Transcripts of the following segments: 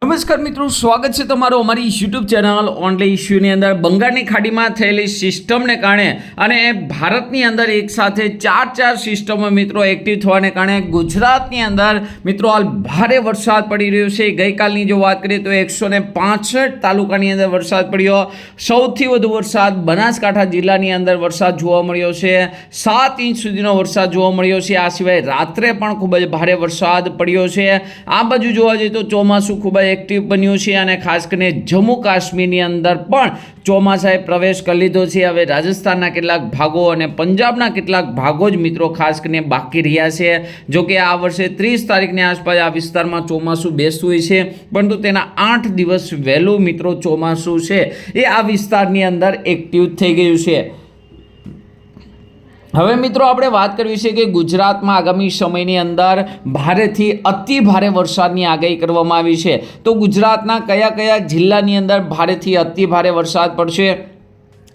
નમસ્કાર મિત્રો, સ્વાગત છે તમારું અમારી યુટ્યુબ ચેનલ ઓનલી ઇશ્યુની અંદર. બંગાળની ખાડીમાં થયેલી સિસ્ટમને કારણે અને ભારતની અંદર એકસાથે ચાર સિસ્ટમો મિત્રો એક્ટિવ થવાને કારણે ગુજરાતની અંદર મિત્રો હાલ ભારે વરસાદ પડી રહ્યો છે. ગઈકાલની જો વાત કરીએ તો 165 તાલુકાની અંદર વરસાદ પડ્યો. સૌથી વધુ વરસાદ બનાસકાંઠા જિલ્લાની અંદર વરસાદ જોવા મળ્યો છે. 7 ઇંચ સુધીનો વરસાદ જોવા મળ્યો છે. આ સિવાય રાત્રે પણ ખૂબ જ ભારે વરસાદ પડ્યો છે. આ બાજુ જોવા જઈએ તો ચોમાસું ખૂબ જ એક્ટિવ બન્યું છે અને ખાસ કરીને જમ્મુ કાશ્મીરની અંદર પણ ચોમાસાએ પ્રવેશ કરી લીધો છે. હવે રાજસ્થાનના કેટલાક ભાગો અને પંજાબના કેટલાક ભાગો જ મિત્રો ખાસ કરીને બાકી રહ્યા છે. જો કે આ વર્ષે 30 તારીખની આસપાસ આ વિસ્તારમાં ચોમાસું બેસતું હોય છે, પરંતુ તેના 8 દિવસ વહેલું મિત્રો ચોમાસું છે એ આ વિસ્તારની અંદર એક્ટિવ થઈ ગયું છે. હવે મિત્રો આપણે વાત કરવી છે કે ગુજરાતમાં આગામી સમયની અંદર ભારેથી અતિ ભારે વરસાદની આગાહી કરવામાં આવી છે. તો ગુજરાતના કયા જિલ્લાની અંદર ભારેથી અતિ ભારે વરસાદ પડશે?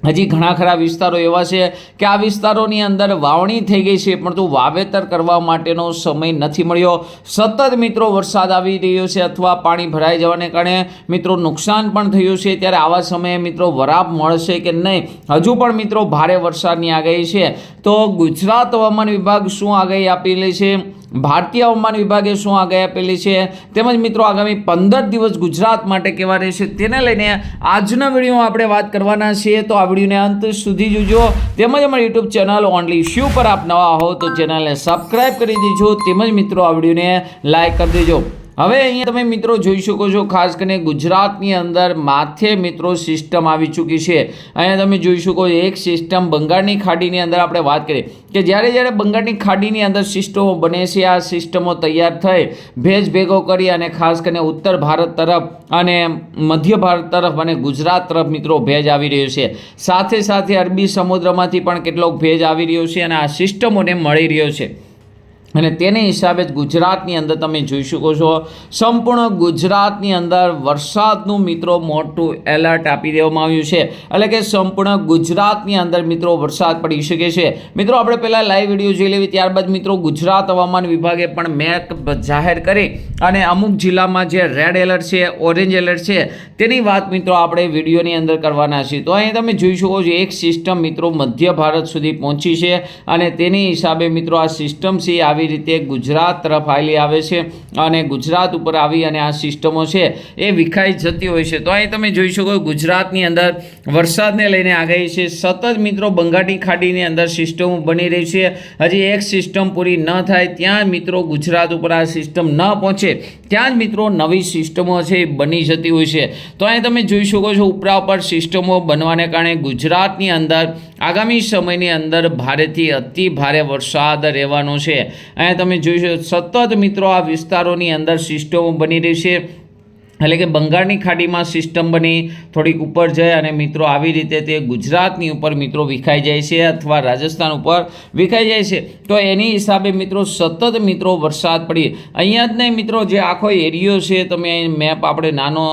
હજી ઘણા ખરા વિસ્તારો એવા છે કે આ વિસ્તારોની અંદર વાવણી થઈ ગઈ છે, પરંતુ વાવેતર કરવા માટેનો સમય નથી મળ્યો. સતત મિત્રો વરસાદ આવી રહ્યો છે અથવા પાણી ભરાઈ જવાને કારણે મિત્રો નુકસાન પણ થયું છે. ત્યારે આવા સમયે મિત્રો વરાપ મળશે કે નહીં, હજુ પણ મિત્રો ભારે વરસાદની આગાહી છે. તો ગુજરાત હવામાન વિભાગ શું આગાહી આપેલી છે, ભારતીય હવામાન વિભાગે શું આગાહી આપેલી છે, તેમજ મિત્રો આગામી 15 દિવસ ગુજરાત માટે કેવા રહેશે તેને લઈને આજના વિડીયોમાં આપણે વાત કરવાના છીએ. તો આ વિડીયોને અંત સુધી જોજો. તેમજ અમારી યુટ્યુબ ચેનલ ઓનલી ઇશ્યુ પર આપ નવા હો તો ચેનલને સબસ્ક્રાઈબ કરી દેજો. તેમજ મિત્રો આ વિડીયોને લાઈક કરી દેજો. હવે અહીંયા તમે મિત્રો જોઈ શકો છો, ખાસ કરીને ગુજરાતની અંદર માથે મિત્રો સિસ્ટમ આવી ચૂકી છે. અહીંયા તમે જોઈ શકો એક સિસ્ટમ બંગાળની ખાડીની અંદર આપણે વાત કરીએ કે જ્યારે બંગાળની ખાડીની અંદર સિસ્ટમો બને છે, આ સિસ્ટમો તૈયાર થઈ ભેજ ભેગો કરી અને ખાસ કરીને ઉત્તર ભારત તરફ અને મધ્ય ભારત તરફ અને ગુજરાત તરફ મિત્રો ભેજ આવી રહ્યો છે. સાથે અરબી સમુદ્રમાંથી પણ કેટલોક ભેજ આવી રહ્યો છે અને આ સિસ્ટમોને મળી રહ્યો છે. અને તેને હિસાબે જ ગુજરાતની અંદર તમે જોઈ શકો છો સંપૂર્ણ ગુજરાતની અંદર વરસાદનું મિત્રો મોટું એલર્ટ આપી દેવામાં આવ્યું છે. એટલે કે સંપૂર્ણ ગુજરાતની અંદર મિત્રો વરસાદ પડી શકે છે. મિત્રો આપણે પહેલાં લાઈવ વિડીયો જોઈ લેવી, ત્યારબાદ મિત્રો ગુજરાત હવામાન વિભાગે પણ મેપ જાહેર કરી અને અમુક જિલ્લામાં જે રેડ એલર્ટ છે, ઓરેન્જ એલર્ટ છે, તેની વાત મિત્રો આપણે વિડીયોની અંદર કરવાના છીએ. તો અહીં તમે જોઈ શકો છો એક સિસ્ટમ મિત્રો મધ્ય ભારત સુધી પહોંચી છે અને તેની હિસાબે મિત્રો આ સિસ્ટમ છે આવી રીતે ગુજરાત તરફ હાલી આવે છે અને ગુજરાત ઉપર આવી અને આ સિસ્ટમો છે એ વિખાઈ જતી હોય છે. તો અહીં તમે જોઈ શકો ગુજરાતની અંદર વરસાદને લઈને આગાહી છે. સતત મિત્રો બંગાળની ખાડીની અંદર સિસ્ટમો બની રહી છે. હજી એક સિસ્ટમ પૂરી ન થાય ત્યાં મિત્રો ગુજરાત ઉપર આ સિસ્ટમ ન પહોંચે ત્યાં જ મિત્રો નવી સિસ્ટમો છે એ બની જતી હોય છે. તો અહીં તમે જોઈ શકો છો ઉપરા ઉપર સિસ્ટમો બનવાને કારણે ગુજરાતની અંદર આગામી સમયની અંદર ભારેથી અતિ ભારે વરસાદ રહેવાનો છે. અહીંયા તમે જોઈ સતત મિત્રો આ વિસ્તારોની અંદર સિસ્ટમો બની રહી છે. એટલે કે બંગાળની ખાડીમાં સિસ્ટમ બની થોડીક ઉપર જાય અને મિત્રો આવી રીતે તે ગુજરાતની ઉપર મિત્રો વિખાઈ જાય છે અથવા રાજસ્થાન ઉપર વિખાઈ જાય છે. તો એની હિસાબે મિત્રો સતત મિત્રો વરસાદ પડી. અહીંયા જ નહીં મિત્રો, જે આખો એરિયો છે તમે મેપ આપણે નાનો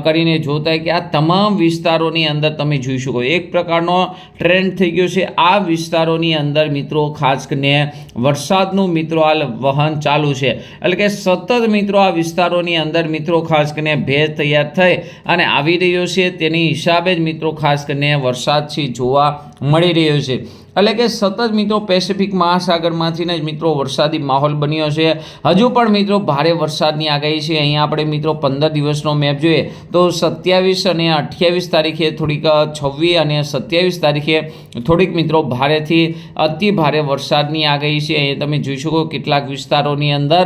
કરીને જોતા હોય કે આ તમામ વિસ્તારોની અંદર તમે જોઈ શકો એક પ્રકારનો ટ્રેન્ડ થઈ ગયો છે. આ વિસ્તારોની અંદર મિત્રો ખાસ કરીને વરસાદનું મિત્રો હાલ વહન ચાલુ છે. એટલે કે સતત મિત્રો આ વિસ્તારોની અંદર મિત્રો ખાસ કરીને ભેજ તૈયાર થઈ અને આવી રહ્યો છે. તેની હિસાબે જ મિત્રો ખાસ કરીને વરસાદ છે જોવા મળી રહ્યો છે. એટલે કે સતત મિત્રો પેસિફિક મહાસાગરમાંથી જ મિત્રો વરસાદી માહોલ બન્યો છે. હજુ પણ મિત્રો ભારે વરસાદની આગાહી છે. અહીંયા આપણે મિત્રો 15 દિવસનો મેપ જોઈએ તો 27 અને 28 તારીખે થોડીક 26 અને 27 તારીખે થોડીક મિત્રો ભારેથી અતિ ભારે વરસાદની આગાહી છે. અહીંયા તમે જોઈ શકો કેટલાક વિસ્તારોની અંદર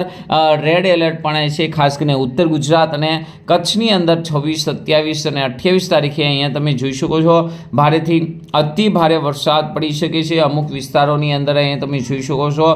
રેડ એલર્ટ પણ છે, ખાસ કરીને ઉત્તર ગુજરાત અને કચ્છની અંદર 26, 27 અને 28 તારીખે અહીંયા તમે જોઈ શકો છો ભારેથી અતિ ભારે વરસાદ પડી શકે છે. અમુક વિસ્તારોની અંદર અહીંયા તમે જોઈ શકો છો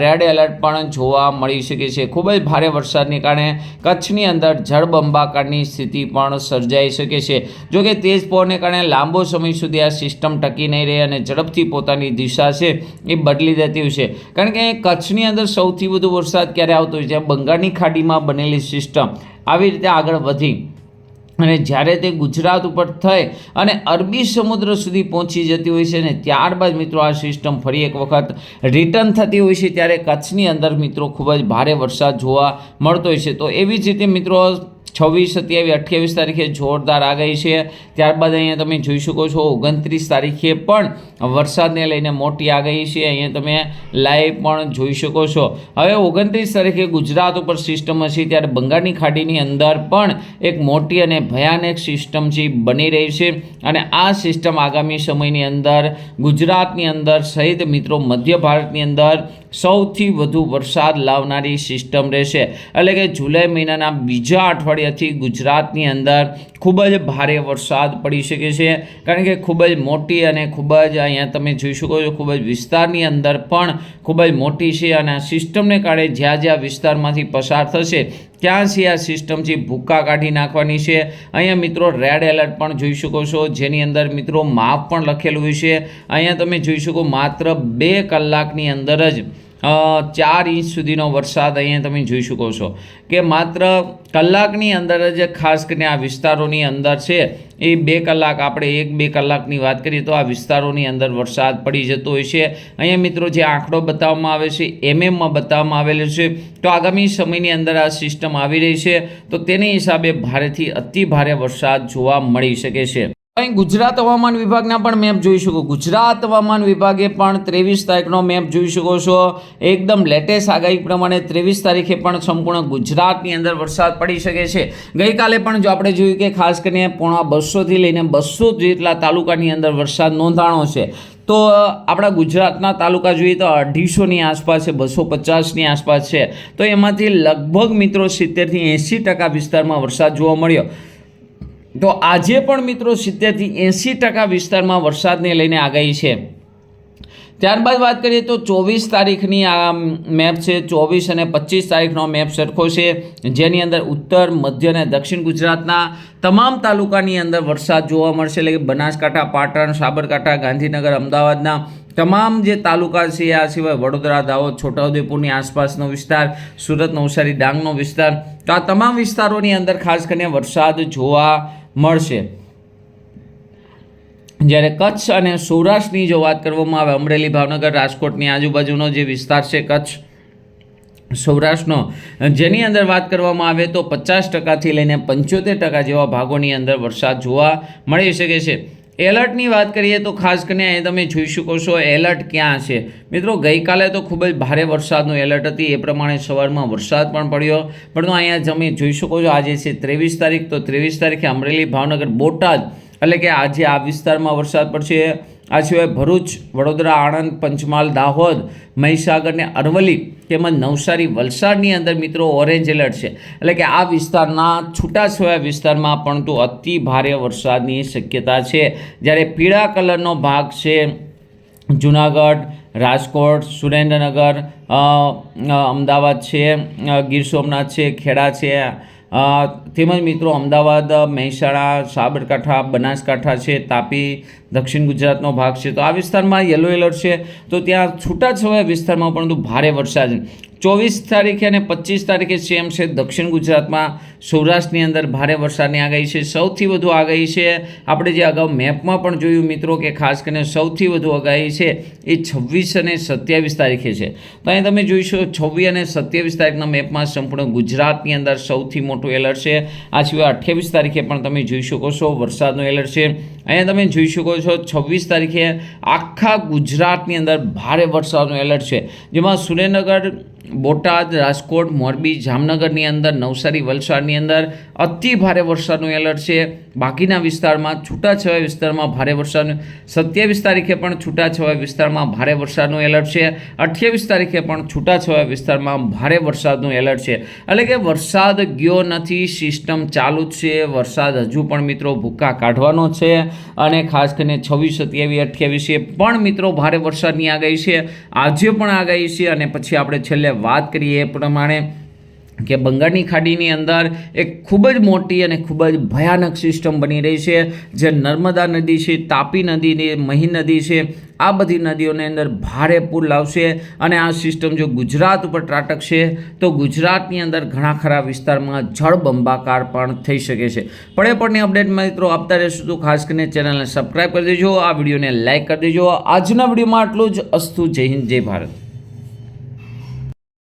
રેડ એલર્ટ પણ જોવા મળી શકે છે. ખૂબ જ ભારે વરસાદને કારણે કચ્છની અંદર જળબંબાકારની સ્થિતિ પણ સર્જાઈ શકે છે. જોકે તેજ પવનને કારણે લાંબો સમય સુધી આ સિસ્ટમ ટકી નહીં રહે અને ઝડપથી પોતાની દિશા છે એ બદલી દેતી હોય છે. કારણ કે કચ્છની અંદર સૌથી વધુ વરસાદ ક્યારે આવતો હોય છે? બંગાળની ખાડીમાં બનેલી સિસ્ટમ આવી રીતે આગળ વધી અને જ્યારે તે ગુજરાત ઉપર થઈ અને અરબી સમુદ્ર સુધી પહોંચી જતી હોય છે ને ત્યારબાદ મિત્રો આ સિસ્ટમ ફરી એક વખત રિટર્ન થતી હોય છે ત્યારે કચ્છની અંદર મિત્રો ખૂબ જ ભારે વરસાદ જોવા મળતો હોય છે. તો એવી જ રીતે મિત્રો 26, 27, 28 તારીખે જોરદાર આગાહી છે। ત્યારબાદ અહીંયા તમે જોઈ શકો છો 29 તારીખે પણ વરસાદને લઈને મોટી આગાહી છે, અહીંયા તમે લાઈવ પણ જોઈ શકો છો। હવે 29 તારીખે ગુજરાત ઉપર સિસ્ટમ હશે, ત્યારે બંગાળની ખાડીની અંદર પણ એક મોટી અને ભયાનક સિસ્ટમ જે બની રહી છે, અને આ સિસ્ટમ આગામી સમયની અંદર ગુજરાતની અંદર સહિત મિત્રો મધ્ય ભારતની અંદર સૌથી વધુ વરસાદ લાવનારી સિસ્ટમ રહેશે। એટલે કે જુલાઈ મહિનાના બીજા અઠવાડિયાથી ગુજરાતની અંદર ખૂબ જ ભારે વરસાદ પડી શકે છે, કારણ કે ખૂબ જ મોટી અને ખૂબ જ અહીંયા તમે જોઈ શકો છો ખૂબ જ વિસ્તારની અંદર પણ ખૂબ જ મોટી છે, અને આ સિસ્ટમને કારણે જ્યાં જ્યાં વિસ્તારમાંથી પસાર થશે ત્યાંથી આ સિસ્ટમથી ભૂક્કા કાઢી નાખવાની છે। અહીંયા મિત્રો રેડ એલર્ટ પણ જોઈ શકો છો, જેની અંદર મિત્રો માપ પણ લખેલું હોય છે। અહીંયા તમે જોઈ શકો માત્ર 2 કલાકની અંદર જ 4 ઇંચ સુધીનો વરસાદ અહીંયા તમે જોઈ શકો છો કે માત્ર કલાકની અંદર જ ખાસ કરીને આ વિસ્તારોની અંદર છે એ 2 કલાક, આપણે 1-2 કલાકની વાત કરીએ તો આ વિસ્તારોની અંદર વરસાદ પડી જતો હોય છે। અહીંયા મિત્રો જે આંકડો બતાવવામાં આવે છે એમએમમાં બતાવવામાં આવેલો છે, તો આગામી સમયની અંદર આ સિસ્ટમ આવી રહી છે, તો તેની હિસાબે ભારેથી અતિ ભારે વરસાદ જોવા મળી શકે છે। અહીં ગુજરાત હવામાન વિભાગના પણ મેપ જોઈ શકો, ગુજરાત હવામાન વિભાગે પણ 23 તારીખનો મેપ જોઈ શકો છો। એકદમ લેટેસ્ટ આગાહી પ્રમાણે 23 તારીખે પણ સંપૂર્ણ ગુજરાતની અંદર વરસાદ પડી શકે છે। ગઈકાલે પણ જો આપણે જોયું કે ખાસ કરીને 250 લઈને 200 જેટલા તાલુકાની અંદર વરસાદ નોંધાણો છે, તો આપણા ગુજરાતના તાલુકા જોઈએ તો 250ની આસપાસ છે, 250ની આસપાસ છે, તો એમાંથી લગભગ મિત્રો 70 થી 80% વિસ્તારમાં વરસાદ જોવા મળ્યો। તો આજે પણ મિત્રો 70 થી 80% વિસ્તારમાં વરસાદને લઈને આગાહી છે। ત્યારબાદ વાત કરીએ તો 24 તારીખની આ મેપ છે, 24 અને 25 તારીખનો મેપ સરખો છે, જેની અંદર ઉત્તર, મધ્ય અને દક્ષિણ ગુજરાતના તમામ તાલુકાની અંદર વરસાદ જોવા મળશે। એટલે કે બનાસકાંઠા, પાટણ, સાબરકાંઠા, ગાંધીનગર, અમદાવાદના તમામ જે તાલુકા છે, આ સિવાય વડોદરા, દાહોદ, છોટાઉદેપુરની આસપાસનો વિસ્તાર, સુરત, નવસારી, ડાંગનો વિસ્તાર, તો આ તમામ વિસ્તારોની અંદર ખાસ કરીને વરસાદ જોવા મળશે। જ્યારે કચ્છ અને સૌરાષ્ટ્રની જો વાત કરવામાં આવે, અમરેલી, ભાવનગર, રાજકોટની આજુબાજુનો જે વિસ્તાર છે કચ્છ સૌરાષ્ટ્રનો, જેની અંદર વાત કરવામાં આવે તો 50%થી લઈને 75% જેવા ભાગોની અંદર વરસાદ જોવા મળી શકે છે। એલર્ટની વાત કરીએ તો ખાસ કરીને અહીં તમે જોઈ શકો છો એલર્ટ ક્યાં છે મિત્રો। ગઈકાલે તો ખૂબ જ ભારે વરસાદનું એલર્ટ હતી, એ પ્રમાણે સવારમાં વરસાદ પણ પડ્યો, પરંતુ અહીંયા તમે જોઈ શકો છો આજે છે 23 તારીખ, તો 23 તારીખે અમરેલી, ભાવનગર, બોટાદ, એટલે કે આજે આ વિસ્તારમાં વરસાદ પડશે। આ સિવાય ભરૂચ, વડોદરા, આણંદ, પંચમહાલ, દાહોદ, મહીસાગર ને અરવલ્લી તેમજ નવસારી, વલસાડની અંદર મિત્રો ઓરેન્જ એલર્ટ છે, એટલે કે આ વિસ્તારના છૂટાછવાયા વિસ્તારમાં પણ તો અતિ ભારે વરસાદની શક્યતા છે। જ્યારે પીળા કલરનો ભાગ છે જુનાગઢ, રાજકોટ, સુરેન્દ્રનગર, અમદાવાદ છે, ગીર સોમનાથ છે, ખેડા છે, તેમજ મિત્રો અમદાવાદ, મહેસાણા, સાબરકાંઠા, બનાસકાંઠા છે, તાપી, દક્ષિણ ગુજરાતનો ભાગ છે, તો આ વિસ્તારમાં યલો એલર્ટ છે, તો ત્યાં છૂટાછવાયા વિસ્તારમાં પરંતુ ભારે વરસાદ 24 તારીખે અને 25 તારીખે સેમ છે દક્ષિણ ગુજરાતમાં, સૌરાષ્ટ્રની અંદર ભારે વરસાદની આગાહી છે। સૌથી વધુ આગાહી છે આપણે જે અગાઉ મેપમાં પણ જોયું મિત્રો કે ખાસ કરીને સૌથી વધુ આગાહી છે એ 26 અને 27 તારીખે છે, તો અહીં તમે જોઈશો 26 અને 27 તારીખના મેપમાં સંપૂર્ણ ગુજરાતની અંદર સૌથી મોટું એલર્ટ છે। આ સિવાય 28 તારીખે પણ તમે જોઈ શકો છો વરસાદનું એલર્ટ છે। અહીંયા તમે જોઈ શકો છો 26 તારીખે આખા ગુજરાતની અંદર ભારે વરસાદનું એલર્ટ છે, જેમાં સુરેન્દ્રનગર, બોટાદ, રાજકોટ, મોરબી, જામનગરની અંદર, નવસારી, વલસાડની અંદર અતિ ભારે વરસાદનું એલર્ટ છે। બાકીના વિસ્તારમાં છૂટાછવાયા વિસ્તારમાં ભારે વરસાદ 27 તારીખે પણ છૂટાછવાયા વિસ્તારમાં ભારે વરસાદનું એલર્ટ છે। 28 તારીખે પણ છૂટાછવાયા વિસ્તારમાં ભારે વરસાદનું એલર્ટ છે। એટલે કે વરસાદ ગયો નથી, સિસ્ટમ ચાલુ જ છે, વરસાદ હજુ પણ મિત્રો ભૂક્કા કાઢવાનો છે, અને ખાસ કરીને 26, 27, 28 પણ મિત્રો ભારે વરસાદની આગાહી છે। આજે પણ આગાહી છે, અને પછી આપણે છેલ્લે વાત કરીએ એ પ્રમાણે કે બંગાળની ખાડીની અંદર એક ખૂબ જ મોટી અને ખૂબ જ ભયાનક સિસ્ટમ બની રહી છે, જે નર્મદા નદી છે, તાપી નદી, મહી નદી છે, આ બધી નદીઓની અંદર ભારે પૂર લાવશે, અને આ સિસ્ટમ જો ગુજરાત ઉપર ત્રાટકશે તો ગુજરાતની અંદર ઘણા ખરા વિસ્તારમાં જળબંબાકાર પણ થઈ શકે છે। પડે અપડેટ મિત્રો આપતા રહેશું, તો ખાસ કરીને ચેનલને સબસ્ક્રાઈબ કરી દેજો, આ વિડીયોને લાઇક કરી દેજો। આજના વિડીયોમાં આટલું જ। અસ્તુ, જય હિન્દ, જય ભારત।